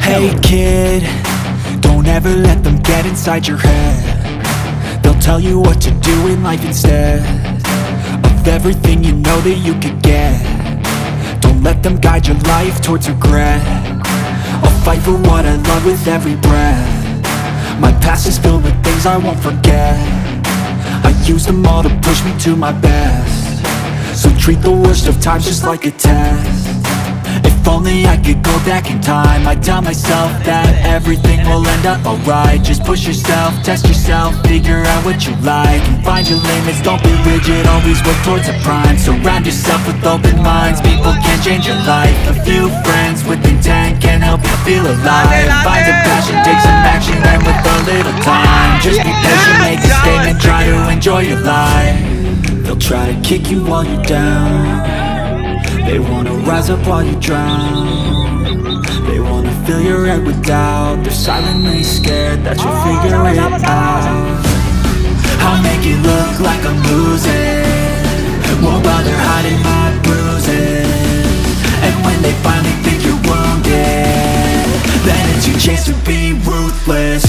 Hey kid, don't ever let them get inside your head. They'll tell you what to do in life instead of everything you know that you could get. Don't let them guide your life towards regret. I'll fight for what I love with every breath. My past is filled with things I won't forget. I use them all to push me to my best. So treat the worst of times just like a test. If only I could go back in time, I'd tell myself that everything will end up alright. Just push yourself, test yourself, figure out what you like, and find your limits, don't be rigid, always work towards a prime. Surround yourself with open minds, people can change your life. A few friends with intent can help you feel alive. Find a passion, take some action, and with a little time, just be patient, make a statement, try to enjoy your life. They'll try to kick you while you're down. They wanna rise up while you drown. They wanna fill your head with doubt. They're silently scared that you'll figure it out. I'll make it look like I'm losing, won't bother hiding my bruises. And when they finally think you're wounded, then it's your chance to be ruthless.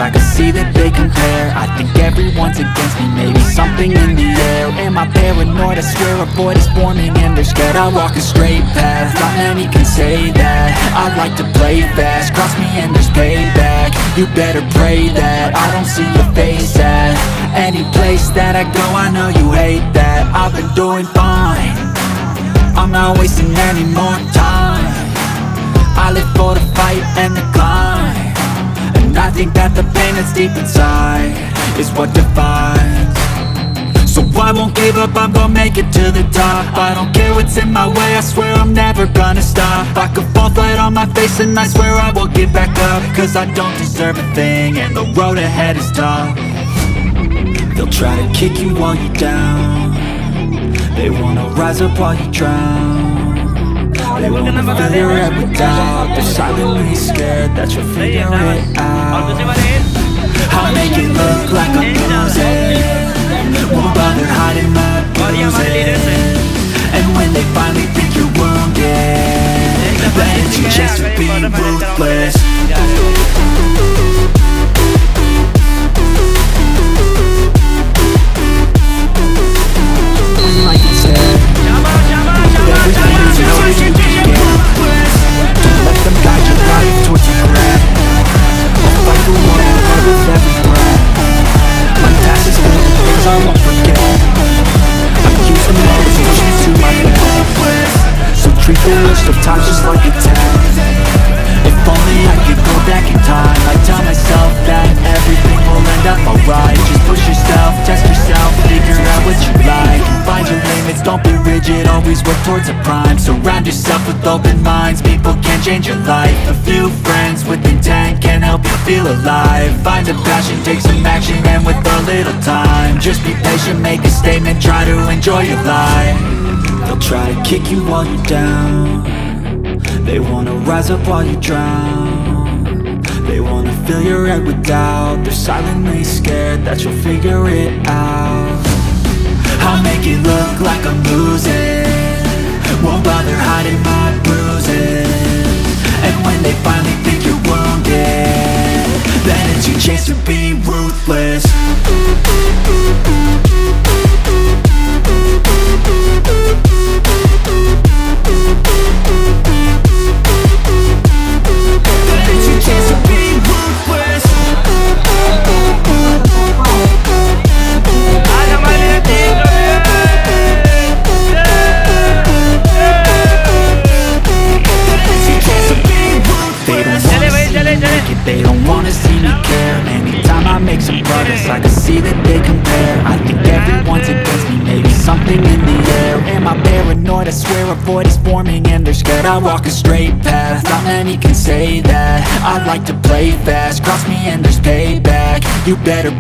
I can see that they compare. I think everyone's against me, maybe something in the air. Am I paranoid? I swear a void is forming and they're scared. I walk a straight path, not many can say that. I like to play fast, cross me and there's payback. You better pray that I don't see your face at any place that I go. I know you hate that. I've been doing fine, I'm not wasting any more time. I live for the fight and the climb, and I think that the pain that's deep inside is what defines. So I won't give up, I'm gonna make it to the top. I don't care what's in my way, I swear I'm never gonna stop. I could fall flat on my face and I swear I will get back up, cause I don't deserve a thing and the road ahead is tough. They'll try to kick you while you're down. They wanna rise up while you drown. They wanna fill your head with doubt. They're silently scared that you'll figure it out. I'll make it look like I'm losing, won't bother hiding my bruises. And when they finally think you're wounded, then it's your chance to be ruthless. Like you said, everything you know that you can get. Don't let them guide your life towards regret. I'll fight for what I love with every breath. My past is full of things I won't forget. I use them all as push me to my best. So treat the worst of times just like a test. If only I could go back in time, I'd tell myself that everything will end up alright. Just push yourself, test yourself, figure out what you like, and find your limits, don't be rigid, always work towards a prime. Surround yourself with open minds, people can change your life. A few friends with intent can help you feel alive. Find a passion, take some action, and with a little time, just be patient, make a statement, try to enjoy your life. They'll try to kick you while you're down. They wanna rise up while you drown. They wanna fill your head with doubt. They're silently scared that you'll figure it out. I'll make it look like I'm losing, won't bother hiding my bruises. And when they finally think you're wounded, then it's your chance to be ruthless. I swear a void is forming and they're scared I walk a straight path. Not many can say that. I like to play fast, cross me and there's payback. You better